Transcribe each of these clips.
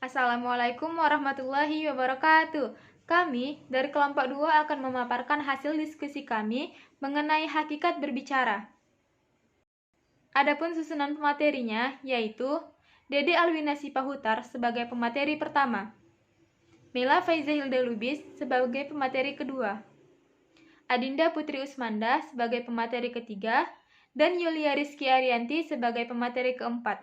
Assalamualaikum warahmatullahi wabarakatuh. Kami dari kelompok 2 akan memaparkan hasil diskusi kami mengenai hakikat berbicara. Adapun susunan pematerinya yaitu Dede Alwina Sipahutar sebagai pemateri pertama, Mela Faiza Hilda Lubis sebagai pemateri kedua, Adinda Putri Usmanda sebagai pemateri ketiga, dan Yulia Rizky Arianti sebagai pemateri keempat.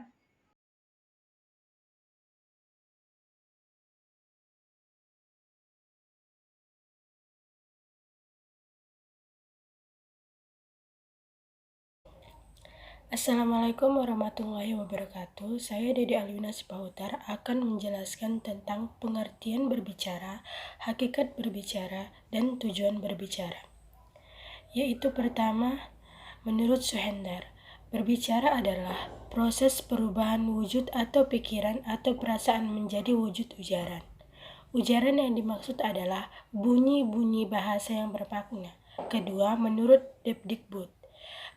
Assalamualaikum warahmatullahi wabarakatuh. Saya Dede Alwina Sipahutar akan menjelaskan tentang pengertian berbicara, hakikat berbicara, dan tujuan berbicara. Yaitu pertama, menurut Suhendar, berbicara adalah proses perubahan wujud atau pikiran atau perasaan menjadi wujud ujaran. Ujaran yang dimaksud adalah bunyi-bunyi bahasa yang bermakna. Kedua, menurut Depdikbud,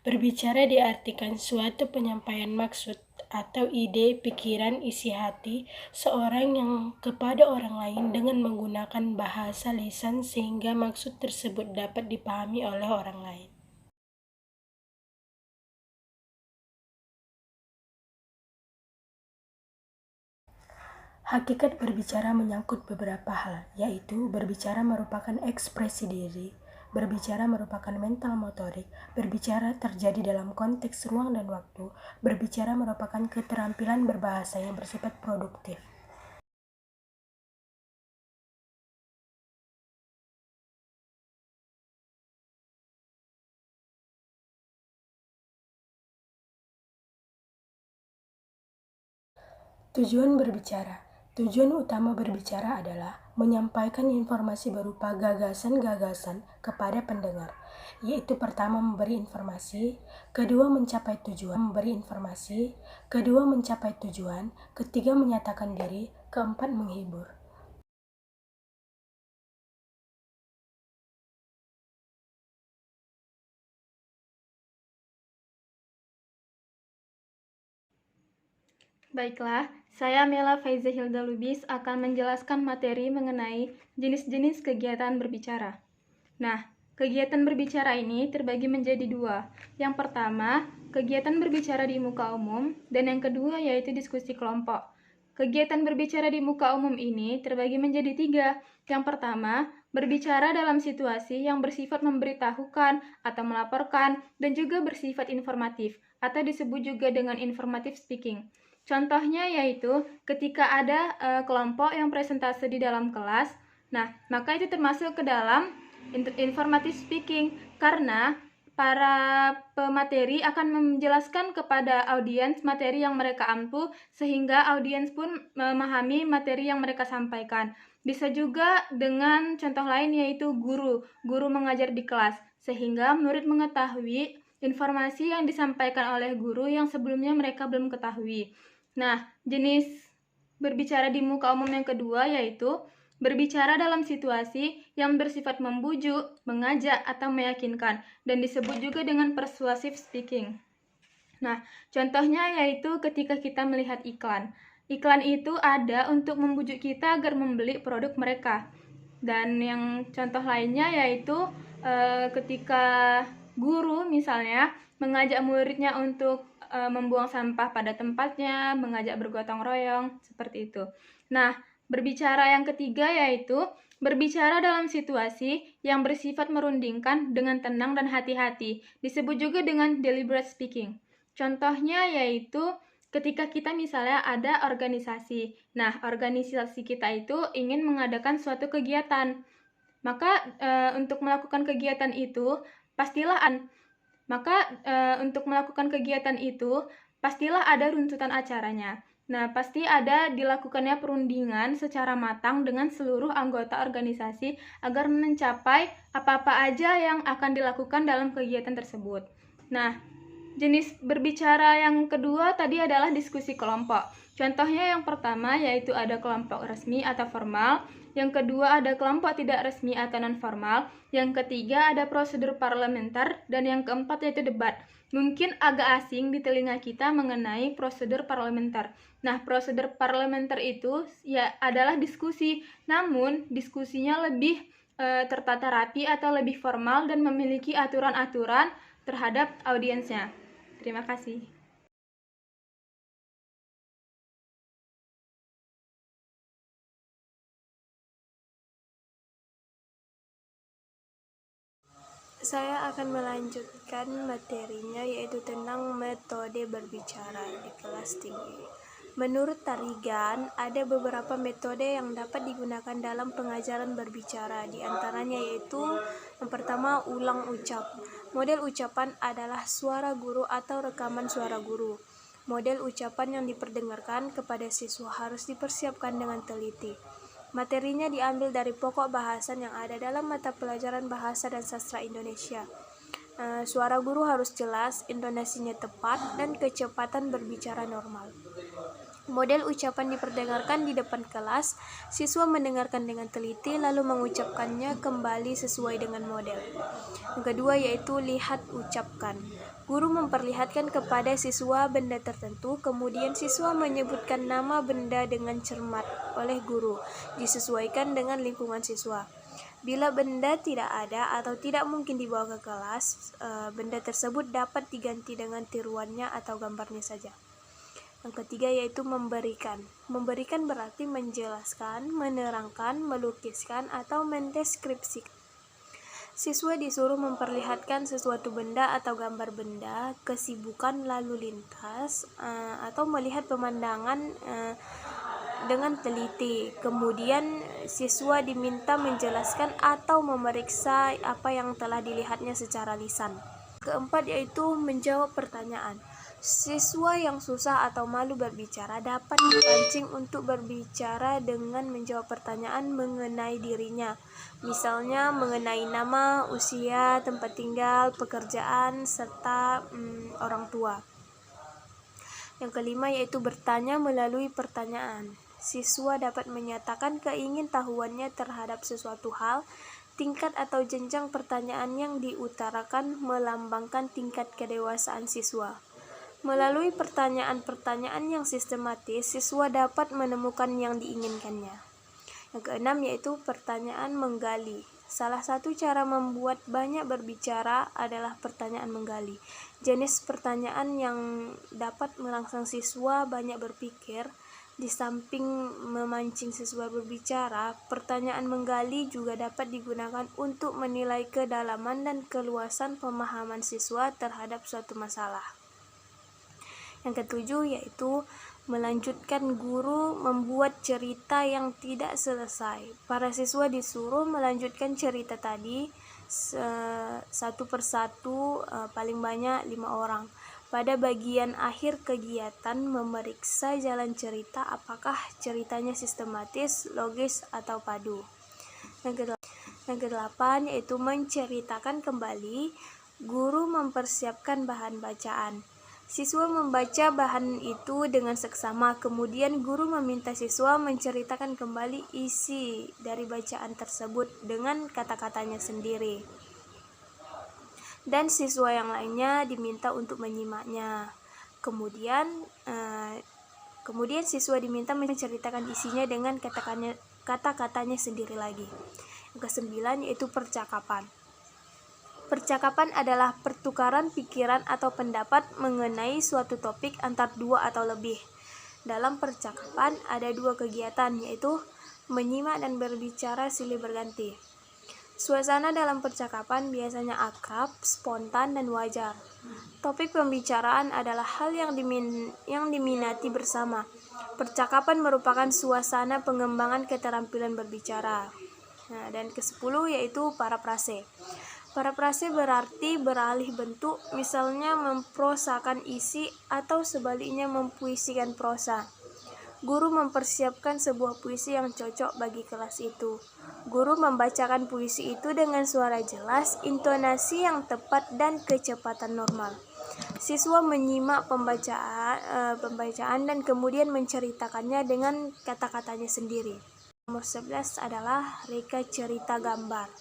berbicara diartikan suatu penyampaian maksud atau ide, pikiran, isi hati seorang yang kepada orang lain dengan menggunakan bahasa lisan sehingga maksud tersebut dapat dipahami oleh orang lain. Hakikat berbicara menyangkut beberapa hal, yaitu berbicara merupakan ekspresi diri, berbicara merupakan mental motorik, berbicara terjadi dalam konteks ruang dan waktu, berbicara merupakan keterampilan berbahasa yang bersifat produktif. Tujuan berbicara. Tujuan utama berbicara adalah menyampaikan informasi berupa gagasan-gagasan kepada pendengar, yaitu pertama memberi informasi, kedua mencapai tujuan, ketiga menyatakan diri, keempat menghibur. Baiklah, saya Mela Faiza Hilda Lubis akan menjelaskan materi mengenai jenis-jenis kegiatan berbicara. Nah, kegiatan berbicara ini terbagi menjadi dua. Yang pertama, kegiatan berbicara di muka umum, dan yang kedua yaitu diskusi kelompok. Kegiatan berbicara di muka umum ini terbagi menjadi tiga. Yang pertama, berbicara dalam situasi yang bersifat memberitahukan atau melaporkan, dan juga bersifat informatif, atau disebut juga dengan informative speaking. Contohnya yaitu ketika ada kelompok yang presentase di dalam kelas, nah maka itu termasuk ke dalam informative speaking karena para pemateri akan menjelaskan kepada audiens materi yang mereka ampu sehingga audiens pun memahami materi yang mereka sampaikan. Bisa juga dengan contoh lain yaitu guru mengajar di kelas sehingga murid mengetahui informasi yang disampaikan oleh guru yang sebelumnya mereka belum ketahui. Nah, jenis berbicara di muka umum yang kedua yaitu berbicara dalam situasi yang bersifat membujuk, mengajak, atau meyakinkan, dan disebut juga dengan persuasive speaking. Nah, contohnya yaitu ketika kita melihat iklan. Iklan itu ada untuk membujuk kita agar membeli produk mereka. Dan yang contoh lainnya yaitu ketika guru misalnya mengajak muridnya untuk membuang sampah pada tempatnya, mengajak bergotong royong, seperti itu. Nah, berbicara yang ketiga yaitu berbicara dalam situasi yang bersifat merundingkan dengan tenang dan hati-hati, disebut juga dengan deliberate speaking. Contohnya yaitu ketika kita misalnya ada organisasi. Nah, organisasi kita itu ingin mengadakan suatu kegiatan. Maka untuk melakukan kegiatan itu pastilah ada runtutan acaranya. Nah, pasti ada dilakukannya perundingan secara matang dengan seluruh anggota organisasi agar mencapai apa-apa aja yang akan dilakukan dalam kegiatan tersebut. Nah, jenis berbicara yang kedua tadi adalah diskusi kelompok. Contohnya yang pertama yaitu ada kelompok resmi atau formal, yang kedua ada kelompok tidak resmi atau non-formal, yang ketiga ada prosedur parlementer, dan yang keempat yaitu debat. Mungkin agak asing di telinga kita mengenai prosedur parlementer. Nah, prosedur parlementer itu ya adalah diskusi, namun diskusinya lebih tertata rapi atau lebih formal dan memiliki aturan-aturan terhadap audiensnya. Terima kasih. Saya akan melanjutkan materinya yaitu tentang metode berbicara di kelas tinggi. Menurut Tarigan, ada beberapa metode yang dapat digunakan dalam pengajaran berbicara. Di antaranya yaitu yang pertama, ulang ucap. Model ucapan adalah suara guru atau rekaman suara guru. Model ucapan yang diperdengarkan kepada siswa harus dipersiapkan dengan teliti. Materinya diambil dari pokok bahasan yang ada dalam mata pelajaran Bahasa dan Sastra Indonesia. Suara guru harus jelas, intonasinya tepat, dan kecepatan berbicara normal. Model ucapan diperdengarkan di depan kelas, siswa mendengarkan dengan teliti lalu mengucapkannya kembali sesuai dengan model. Yang kedua yaitu lihat ucapkan. Guru memperlihatkan kepada siswa benda tertentu, kemudian siswa menyebutkan nama benda dengan cermat oleh guru, disesuaikan dengan lingkungan siswa. Bila benda tidak ada atau tidak mungkin dibawa ke kelas, benda tersebut dapat diganti dengan tiruannya atau gambarnya saja. Yang ketiga yaitu memberikan. Memberikan berarti menjelaskan, menerangkan, melukiskan, atau mendeskripsikan. Siswa disuruh memperlihatkan sesuatu benda atau gambar benda, kesibukan lalu lintas, atau melihat pemandangan dengan teliti. Kemudian siswa diminta menjelaskan atau memeriksa apa yang telah dilihatnya secara lisan. Keempat yaitu menjawab pertanyaan. Siswa yang susah atau malu berbicara dapat dipancing untuk berbicara dengan menjawab pertanyaan mengenai dirinya. Misalnya mengenai nama, usia, tempat tinggal, pekerjaan, serta orang tua. Yang kelima yaitu bertanya melalui pertanyaan. Siswa dapat menyatakan keingintahuannya terhadap sesuatu hal. Tingkat atau jenjang pertanyaan yang diutarakan melambangkan tingkat kedewasaan siswa. Melalui pertanyaan-pertanyaan yang sistematis, siswa dapat menemukan yang diinginkannya. Yang keenam yaitu pertanyaan menggali. Salah satu cara membuat banyak berbicara adalah pertanyaan menggali. Jenis pertanyaan yang dapat merangsang siswa banyak berpikir. Di samping memancing siswa berbicara, pertanyaan menggali juga dapat digunakan untuk menilai kedalaman dan keluasan pemahaman siswa terhadap suatu masalah. Yang ketujuh yaitu melanjutkan guru membuat cerita yang tidak selesai. Para siswa disuruh melanjutkan cerita tadi satu persatu, paling banyak 5 orang. Pada bagian akhir kegiatan memeriksa jalan cerita apakah ceritanya sistematis, logis, atau padu. Yang kedelapan yaitu menceritakan kembali. Guru mempersiapkan bahan bacaan. Siswa membaca bahan itu dengan seksama, kemudian guru meminta siswa menceritakan kembali isi dari bacaan tersebut dengan kata-katanya sendiri. Dan siswa yang lainnya diminta untuk menyimaknya. Kemudian siswa diminta menceritakan isinya dengan kata-katanya sendiri lagi. Yang kesembilan yaitu percakapan. Percakapan adalah pertukaran pikiran atau pendapat mengenai suatu topik antar dua atau lebih. Dalam percakapan ada dua kegiatan, yaitu menyimak dan berbicara silih berganti. Suasana dalam percakapan biasanya akrab, spontan, dan wajar. Topik pembicaraan adalah hal yang diminati bersama. Percakapan merupakan suasana pengembangan keterampilan berbicara. Dan ke-10 yaitu parafrase. Parafrase berarti beralih bentuk, misalnya memprosakan isi atau sebaliknya mempuisikan prosa. Guru mempersiapkan sebuah puisi yang cocok bagi kelas itu. Guru membacakan puisi itu dengan suara jelas, intonasi yang tepat, dan kecepatan normal. Siswa menyimak pembacaan dan kemudian menceritakannya dengan kata-katanya sendiri. Nomor 11 adalah reka cerita gambar.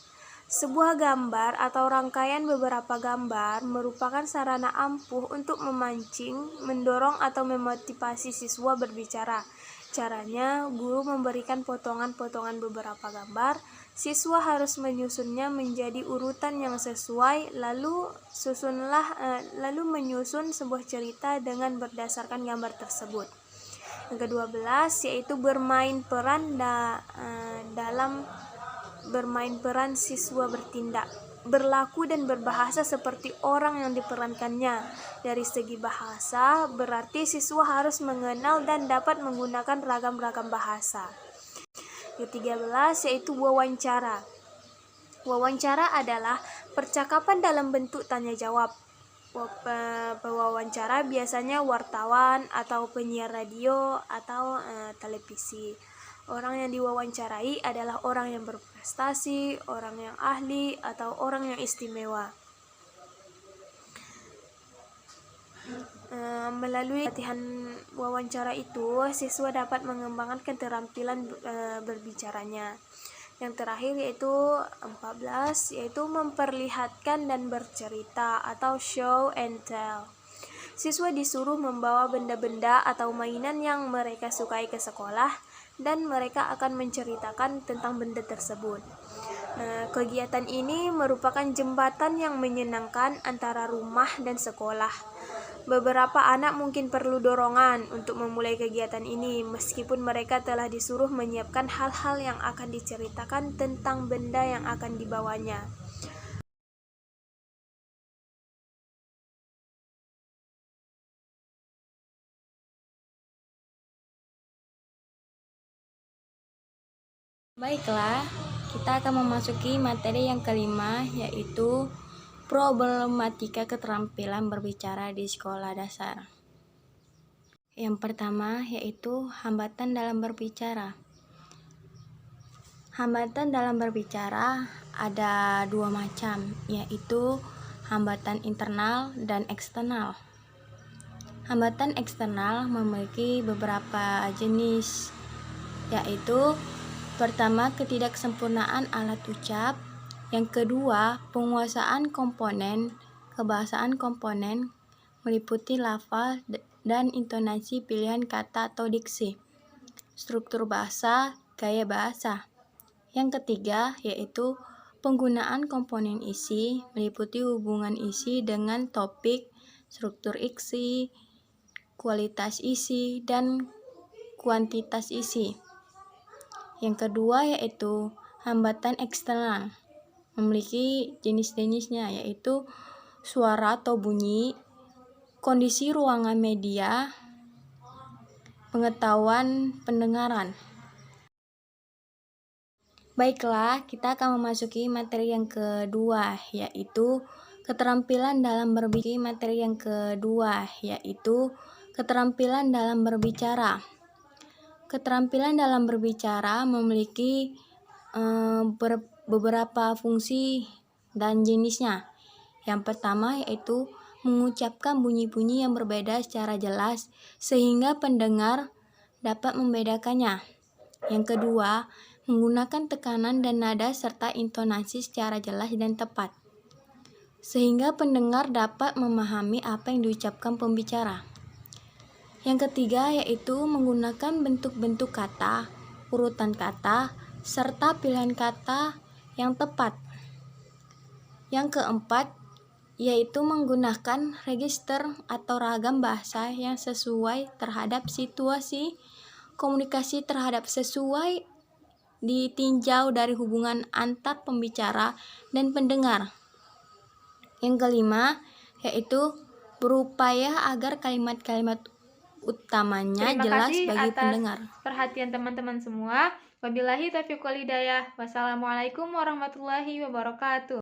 Sebuah gambar atau rangkaian beberapa gambar merupakan sarana ampuh untuk memancing, mendorong, atau memotivasi siswa berbicara. Caranya, guru memberikan potongan-potongan beberapa gambar. Siswa harus menyusunnya menjadi urutan yang sesuai, lalu menyusun sebuah cerita dengan berdasarkan gambar tersebut. Yang ke-12 yaitu bermain peran siswa bertindak, berlaku dan berbahasa seperti orang yang diperankannya. Dari segi bahasa, berarti siswa harus mengenal dan dapat menggunakan ragam-ragam bahasa. Ke-13 yaitu wawancara. Wawancara adalah percakapan dalam bentuk tanya jawab. Pewawancara biasanya wartawan atau penyiar radio atau televisi. Orang yang diwawancarai adalah orang yang berprestasi, orang yang ahli, atau orang yang istimewa. Melalui latihan wawancara itu, siswa dapat mengembangkan keterampilan berbicaranya. Yang terakhir yaitu 14, yaitu memperlihatkan dan bercerita atau show and tell. Siswa disuruh membawa benda-benda atau mainan yang mereka sukai ke sekolah, dan mereka akan menceritakan tentang benda tersebut. Kegiatan ini merupakan jembatan yang menyenangkan antara rumah dan sekolah. Beberapa anak mungkin perlu dorongan untuk memulai kegiatan ini, meskipun mereka telah disuruh menyiapkan hal-hal yang akan diceritakan tentang benda yang akan dibawanya. Baiklah, kita akan memasuki materi yang kelima, yaitu problematika keterampilan berbicara di sekolah dasar. Yang pertama yaitu hambatan dalam berbicara. Hambatan dalam berbicara ada dua macam, yaitu hambatan internal dan eksternal. Hambatan eksternal memiliki beberapa jenis, yaitu pertama, ketidaksempurnaan alat ucap. Yang kedua, penguasaan komponen. Kebahasaan komponen meliputi lafaz dan intonasi pilihan kata atau diksi. Struktur bahasa, gaya bahasa. Yang ketiga, yaitu penggunaan komponen isi, meliputi hubungan isi dengan topik, struktur isi, kualitas isi, dan kuantitas isi. Yang kedua yaitu hambatan eksternal, memiliki jenis-jenisnya, yaitu suara atau bunyi, kondisi ruangan media, pengetahuan pendengaran. Baiklah, kita akan memasuki materi yang kedua, yaitu keterampilan dalam berbicara. Materi yang kedua yaitu keterampilan dalam berbicara. Keterampilan dalam berbicara memiliki beberapa fungsi dan jenisnya. Yang pertama yaitu mengucapkan bunyi-bunyi yang berbeda secara jelas sehingga pendengar dapat membedakannya. Yang kedua, menggunakan tekanan dan nada serta intonasi secara jelas dan tepat sehingga pendengar dapat memahami apa yang diucapkan pembicara. Yang ketiga yaitu menggunakan bentuk-bentuk kata, urutan kata, serta pilihan kata yang tepat. Yang keempat yaitu menggunakan register atau ragam bahasa yang sesuai terhadap situasi komunikasi terhadap sesuai ditinjau dari hubungan antar pembicara dan pendengar. Yang kelima yaitu berupaya agar kalimat-kalimat utamanya jelas bagi pendengar. Perhatian teman-teman semua. Wabillahi taufiq wal hidayah. Wassalamualaikum warahmatullahi wabarakatuh.